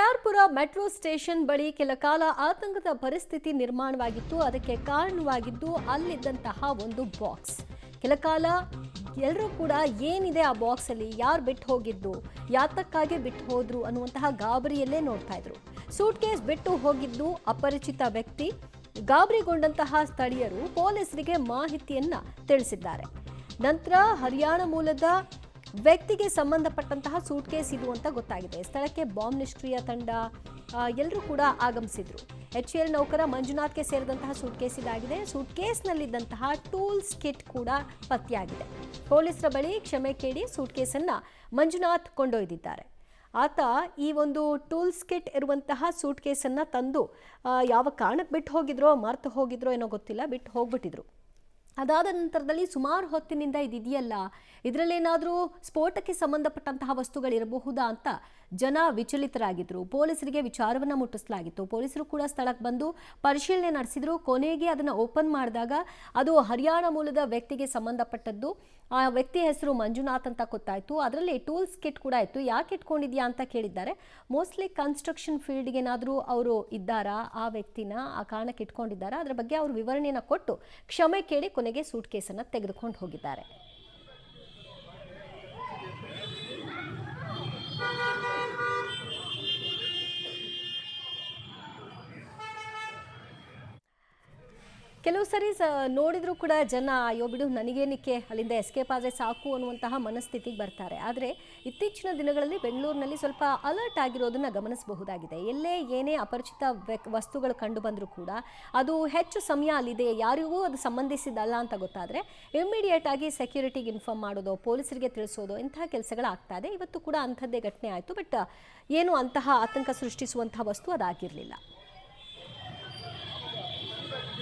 KR Pura metro station ಬಳಿ ಕೆಲ ಕಾಲ ಆತಂಕದ ಪರಿಸ್ಥಿತಿ ನಿರ್ಮಾಣವಾಗಿತ್ತು. ಅದಕ್ಕೆ ಕಾರಣವಾಗಿದ್ದು ಅಲ್ಲಿದ್ದಂತಹ ಒಂದು ಬಾಕ್ಸ್. ಕೆಲ ಕಾಲ ಎಲ್ಲರೂ ಕೂಡ ಏನಿದೆ ಆ ಬಾಕ್ಸ್ ಅಲ್ಲಿ, ಯಾರು ಬಿಟ್ಟು ಹೋಗಿದ್ದು, ಯಾತಕ್ಕಾಗಿ ಬಿಟ್ಟು ಹೋದ್ರು ಅನ್ನುವಂತಹ ಗಾಬರಿಯಲ್ಲೇ ನೋಡ್ತಾ ಇದ್ರು. ಸೂಟ್ ಕೇಸ್ ಬಿಟ್ಟು ಹೋಗಿದ್ದು ಅಪರಿಚಿತ ವ್ಯಕ್ತಿ. ಗಾಬರಿಗೊಂಡಂತಹ ಸ್ಥಳೀಯರು ಪೊಲೀಸರಿಗೆ ಮಾಹಿತಿಯನ್ನ ತಿಳಿಸಿದ್ದಾರೆ. ನಂತರ ಹರಿಯಾಣ ಮೂಲದ ವ್ಯಕ್ತಿಗೆ ಸಂಬಂಧಪಟ್ಟಂತಹ ಸೂಟ್ ಕೇಸ್ ಇದು ಅಂತ ಗೊತ್ತಾಗಿದೆ. ಸ್ಥಳಕ್ಕೆ ಬಾಂಬ್ ನಿಷ್ಕ್ರಿಯ ತಂಡ ಎಲ್ಲರೂ ಕೂಡ ಆಗಮಿಸಿದ್ರು. HAL ನೌಕರ ಮಂಜುನಾಥ್ಗೆ ಸೇರಿದಂತಹ ಸೂಟ್ ಕೇಸ್ ಇದಾಗಿದೆ. ಸೂಟ್ ಕೇಸ್ನಲ್ಲಿದ್ದಂತಹ ಟೂಲ್ಸ್ ಕಿಟ್ ಕೂಡ ಪತ್ತೆಯಾಗಿದೆ. ಪೊಲೀಸರ ಬಳಿ ಕ್ಷಮೆ ಕೇಳಿ ಸೂಟ್ ಕೇಸನ್ನ ಮಂಜುನಾಥ್ ಕೊಂಡೊಯ್ದಿದ್ದಾರೆ. ಆತ ಈ ಒಂದು ಟೂಲ್ಸ್ ಕಿಟ್ ಇರುವಂತಹ ಸೂಟ್ ಕೇಸನ್ನು ತಂದು ಯಾವ ಕಾರಣಕ್ಕೆ ಬಿಟ್ಟು ಹೋಗಿದ್ರೋ, ಮರ್ತು ಹೋಗಿದ್ರೋ ಏನೋ ಗೊತ್ತಿಲ್ಲ, ಬಿಟ್ಟು ಹೋಗ್ಬಿಟ್ಟಿದ್ರು. ಅದಾದ ನಂತರದಲ್ಲಿ ಸುಮಾರು ಹೊತ್ತಿನಿಂದ ಇದೆಯಲ್ಲ, ಇದರಲ್ಲೇನಾದರೂ ಸ್ಫೋಟಕ್ಕೆ ಸಂಬಂಧಪಟ್ಟಂತಹ ವಸ್ತುಗಳಿರಬಹುದಾ ಅಂತ ಜನ ವಿಚಲಿತರಾಗಿದ್ದರು. ಪೊಲೀಸರಿಗೆ ವಿಚಾರವನ್ನು ಮುಟ್ಟಿಸಲಾಗಿತ್ತು. ಪೊಲೀಸರು ಕೂಡ ಸ್ಥಳಕ್ಕೆ ಬಂದು ಪರಿಶೀಲನೆ ನಡೆಸಿದ್ರು. ಕೊನೆಗೆ ಅದನ್ನು ಓಪನ್ ಮಾಡಿದಾಗ ಅದು ಹರಿಯಾಣ ಮೂಲದ ವ್ಯಕ್ತಿಗೆ ಸಂಬಂಧಪಟ್ಟದ್ದು. ಆ ವ್ಯಕ್ತಿ ಹೆಸರು ಮಂಜುನಾಥ್ ಅಂತ ಗೊತ್ತಾಯಿತು. ಅದರಲ್ಲಿ ಟೂಲ್ಸ್ ಕಿಟ್ ಕೂಡ ಇತ್ತು. ಯಾಕೆ ಇಟ್ಕೊಂಡಿದ್ಯಾ ಅಂತ ಕೇಳಿದ್ದಾರೆ. ಮೋಸ್ಟ್ಲಿ ಕನ್ಸ್ಟ್ರಕ್ಷನ್ ಫೀಲ್ಡ್ಗೆ ಏನಾದರೂ ಅವರು ಇದ್ದಾರಾ, ಆ ವ್ಯಕ್ತಿನ ಆ ಕಾರಣಕ್ಕೆ ಇಟ್ಕೊಂಡಿದ್ದಾರಾ, ಅದರ ಬಗ್ಗೆ ಅವರು ವಿವರಣೆಯನ್ನು ಕೊಟ್ಟು ಕ್ಷಮೆ ಕೇಳಿ ಕೊನೆಗೆ ಸೂಟ್ ಕೇಸನ್ನು ತೆಗೆದುಕೊಂಡು ಹೋಗಿದ್ದಾರೆ. ಕೆಲವು ಸರಿ ನೋಡಿದ್ರು ಕೂಡ ಜನ ಅಯ್ಯೋ ಬಿಡು ನನಗೇನಕ್ಕೆ ಅಲ್ಲಿಂದ ಎಸ್ಕೇಪ್ ಆದರೆ ಸಾಕು ಅನ್ನುವಂತಹ ಮನಸ್ಥಿತಿಗೆ ಬರ್ತಾರೆ. ಆದರೆ ಇತ್ತೀಚಿನ ದಿನಗಳಲ್ಲಿ ಬೆಂಗಳೂರಿನಲ್ಲಿ ಸ್ವಲ್ಪ ಅಲರ್ಟ್ ಆಗಿರೋದನ್ನು ಗಮನಿಸಬಹುದಾಗಿದೆ. ಎಲ್ಲೇ ಏನೇ ಅಪರಿಚಿತ ವಸ್ತುಗಳು ಕಂಡು ಬಂದರೂ ಕೂಡ ಅದು ಹೆಚ್ಚು ಸಮಯ ಅಲ್ಲಿದೆ, ಯಾರಿಗೂ ಅದು ಸಂಬಂಧಿಸಿದಲ್ಲ ಅಂತ ಗೊತ್ತಾದರೆ ಇಮ್ಮಿಡಿಯೇಟ್ ಆಗಿ ಸೆಕ್ಯೂರಿಟಿಗೆ ಇನ್ಫಾರ್ಮ್ ಮಾಡೋದು, ಪೊಲೀಸರಿಗೆ ತಿಳಿಸೋದು, ಇಂತಹ ಕೆಲಸಗಳಾಗ್ತಾ ಇದೆ. ಇವತ್ತು ಕೂಡ ಅಂಥದ್ದೇ ಘಟನೆ ಆಯಿತು. ಬಟ್ ಏನು ಅಂತಹ ಆತಂಕ ಸೃಷ್ಟಿಸುವಂತಹ ವಸ್ತು ಅದಾಗಿರಲಿಲ್ಲ.